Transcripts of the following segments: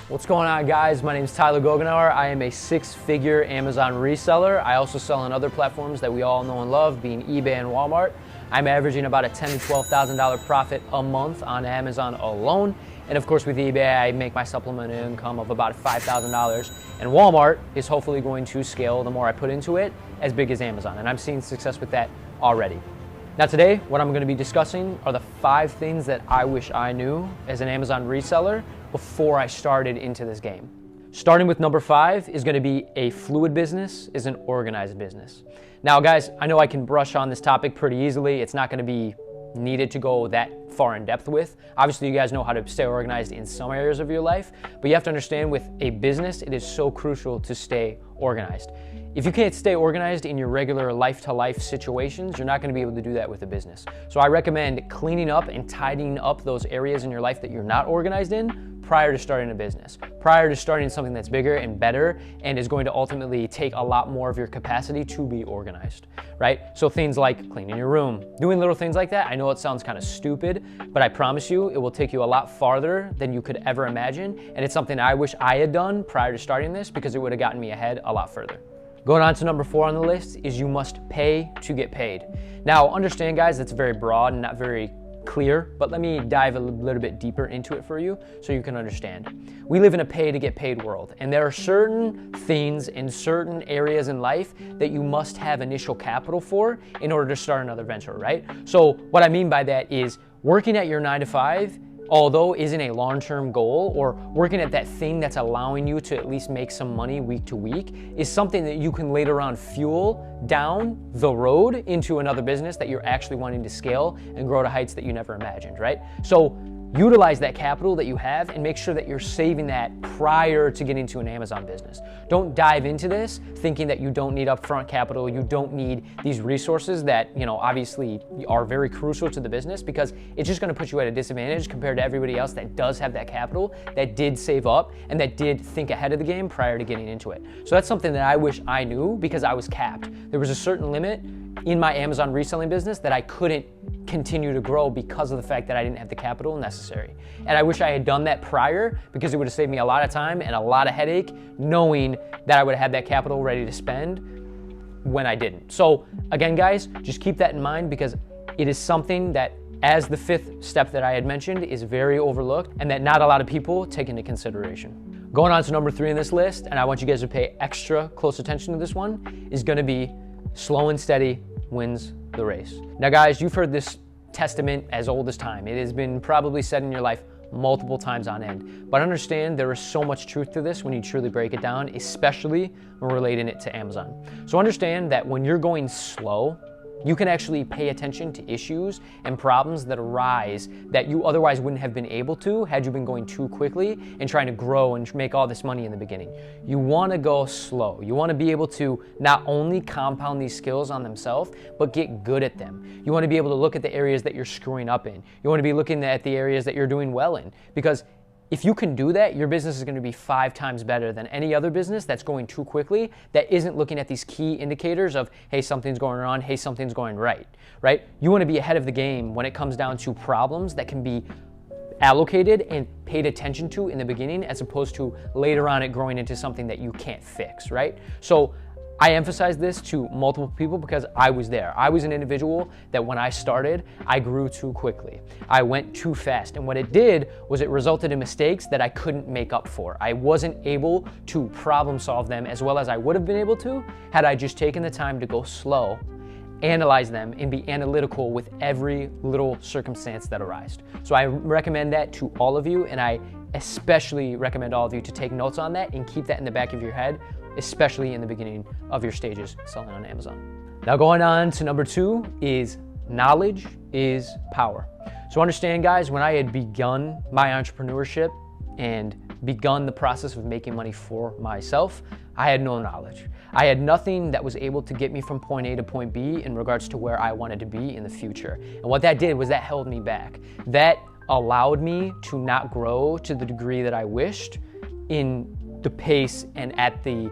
What's going on, guys? My name is Tyler Gogenauer. I am a six-figure Amazon reseller. I also sell on other platforms that we all know and love, being eBay and Walmart. I'm averaging about a $10,000 to $12,000 profit a month on Amazon alone. And of course, with eBay, I make my supplemental income of about $5,000. And Walmart is hopefully going to scale the more I put into it, as big as Amazon. And I'm seeing success with that already. Now today, what I'm going to be discussing are the 5 things that I wish I knew as an Amazon reseller before I started into this game. Starting with number 5 is going to be a fluid business is an organized business. Now guys, I know I can brush on this topic pretty easily. It's not going to be needed to go that far in depth with. Obviously, you guys know how to stay organized in some areas of your life, but you have to understand with a business, it is so crucial to stay organized. If you can't stay organized in your regular life-to-life situations, you're not going to be able to do that with a business. So I recommend cleaning up and tidying up those areas in your life that you're not organized in prior to starting a business, prior to starting something that's bigger and better and is going to ultimately take a lot more of your capacity to be organized, right? So things like cleaning your room, doing little things like that. I know it sounds kind of stupid, but I promise you it will take you a lot farther than you could ever imagine. And it's something I wish I had done prior to starting this because it would have gotten me ahead a lot further. Going on to number 4 on the list is you must pay to get paid. Now understand, guys, that's very broad and not very clear, but let me dive a little bit deeper into it for you so you can understand. We live in a pay to get paid world, and there are certain things in certain areas in life that you must have initial capital for in order to start another venture, right? So what I mean by that is working at your 9 to 5, although isn't a long-term goal, or working at that thing that's allowing you to at least make some money week to week, is something that you can later on fuel down the road into another business that you're actually wanting to scale and grow to heights that you never imagined, right? So utilize that capital that you have and make sure that you're saving that prior to getting to an Amazon business. Don't dive into this thinking that you don't need upfront capital, you don't need these resources that, obviously are very crucial to the business, because it's just going to put you at a disadvantage compared to everybody else that does have that capital, that did save up, and that did think ahead of the game prior to getting into it. So that's something that I wish I knew because I was capped. There was a certain limit in my Amazon reselling business that I couldn't continue to grow because of the fact that I didn't have the capital necessary. And I wish I had done that prior, because it would have saved me a lot of time and a lot of headache knowing that I would have had that capital ready to spend when I didn't. So again, guys, just keep that in mind, because it is something that, as the 5th step that I had mentioned, is very overlooked and that not a lot of people take into consideration. Going on to number 3 in this list, and I want you guys to pay extra close attention to this one, is going to be slow and steady wins the race. Now guys, you've heard this testament as old as time. It has been probably said in your life multiple times on end. But understand there is so much truth to this when you truly break it down, especially when relating it to Amazon. So understand that when you're going slow, you can actually pay attention to issues and problems that arise that you otherwise wouldn't have been able to had you been going too quickly and trying to grow and make all this money in the beginning. You want to go slow. You want to be able to not only compound these skills on themselves, but get good at them. You want to be able to look at the areas that you're screwing up in. You want to be looking at the areas that you're doing well in, because if you can do that, your business is going to be 5 times better than any other business that's going too quickly, that isn't looking at these key indicators of, hey, something's going wrong, hey, something's going right? You want to be ahead of the game when it comes down to problems that can be allocated and paid attention to in the beginning, as opposed to later on it growing into something that you can't fix, right? So I emphasize this to multiple people because I was there. I was an individual that when I started, I grew too quickly. I went too fast. And what it did was it resulted in mistakes that I couldn't make up for. I wasn't able to problem solve them as well as I would have been able to had I just taken the time to go slow, analyze them, and be analytical with every little circumstance that arose. So I recommend that to all of you, and I especially recommend all of you to take notes on that and keep that in the back of your head, especially in the beginning of your stages selling on Amazon. Now going on to number 2 is knowledge is power. So understand, guys, when I had begun my entrepreneurship and begun the process of making money for myself, I had no knowledge. I had nothing that was able to get me from point A to point B in regards to where I wanted to be in the future. And what that did was that held me back. That allowed me to not grow to the degree that I wished in the pace and at the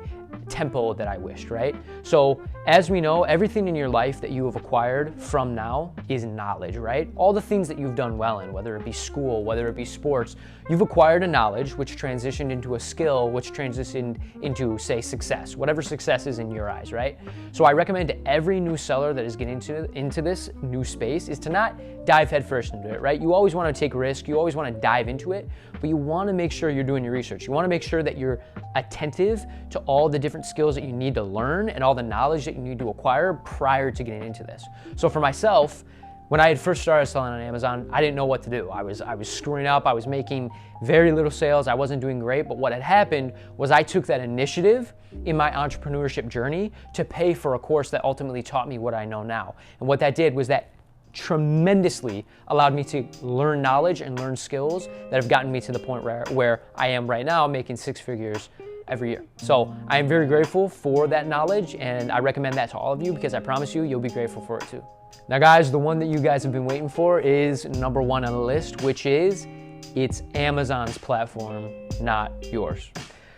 tempo that I wished, right? So As we know, everything in your life that you have acquired from now is knowledge, right? All the things that you've done well in, whether it be school, whether it be sports, you've acquired a knowledge which transitioned into a skill, which transitioned into, say, success, whatever success is in your eyes, right? So I recommend to every new seller that is getting into this new space is to not dive headfirst into it, right? You always want to take risk, you always want to dive into it, but you want to make sure you're doing your research. You want to make sure that you're attentive to all the different skills that you need to learn and all the knowledge that you need to acquire prior to getting into this. So for myself, when I had first started selling on Amazon, I didn't know what to do. I was screwing up, I was making very little sales, I wasn't doing great, but what had happened was I took that initiative in my entrepreneurship journey to pay for a course that ultimately taught me what I know now. And what that did was that tremendously allowed me to learn knowledge and learn skills that have gotten me to the point where I am right now, making 6 figures every year. So I am very grateful for that knowledge, and I recommend that to all of you because I promise you, you'll be grateful for it too. Now guys, the one that you guys have been waiting for is number 1 on the list, which is it's Amazon's platform, not yours.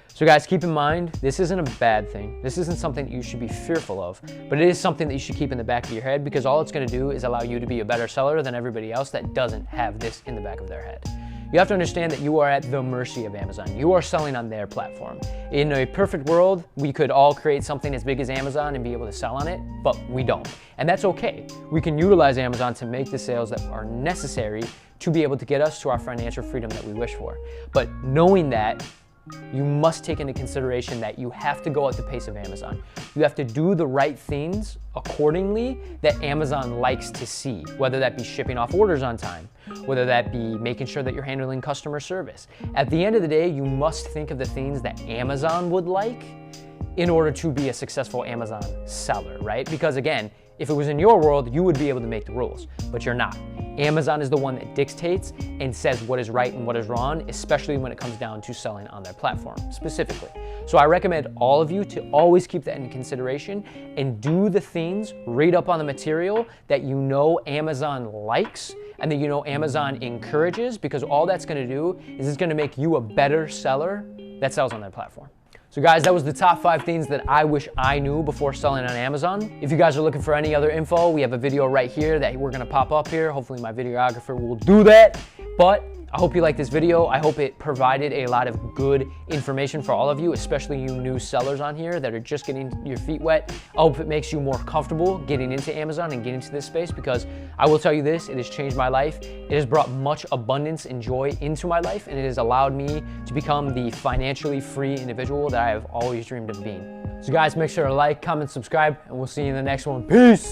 So guys, keep in mind, this isn't a bad thing. This isn't something that you should be fearful of, but it is something that you should keep in the back of your head because all it's gonna do is allow you to be a better seller than everybody else that doesn't have this in the back of their head. You have to understand that you are at the mercy of Amazon. You are selling on their platform. In a perfect world, we could all create something as big as Amazon and be able to sell on it, but we don't. And that's okay. We can utilize Amazon to make the sales that are necessary to be able to get us to our financial freedom that we wish for. But knowing that, you must take into consideration that you have to go at the pace of Amazon. You have to do the right things accordingly that Amazon likes to see, whether that be shipping off orders on time, whether that be making sure that you're handling customer service. At the end of the day, you must think of the things that Amazon would like in order to be a successful Amazon seller, right? Because again, if it was in your world, you would be able to make the rules, but you're not. Amazon is the one that dictates and says what is right and what is wrong, especially when it comes down to selling on their platform specifically. So I recommend all of you to always keep that in consideration and do the things, read up on the material that you know Amazon likes and that you know Amazon encourages, because all that's gonna do is it's gonna make you a better seller that sells on their platform. So guys, that was the top 5 things that I wish I knew before selling on Amazon. If you guys are looking for any other info, we have a video right here that we're gonna pop up here. Hopefully my videographer will do that. But I hope you like this video. I hope it provided a lot of good information for all of you, especially you new sellers on here that are just getting your feet wet. I hope it makes you more comfortable getting into Amazon and getting into this space, because I will tell you this, it has changed my life. It has brought much abundance and joy into my life, and it has allowed me to become the financially free individual that I have always dreamed of being. So guys, make sure to like, comment, subscribe, and we'll see you in the next one. Peace!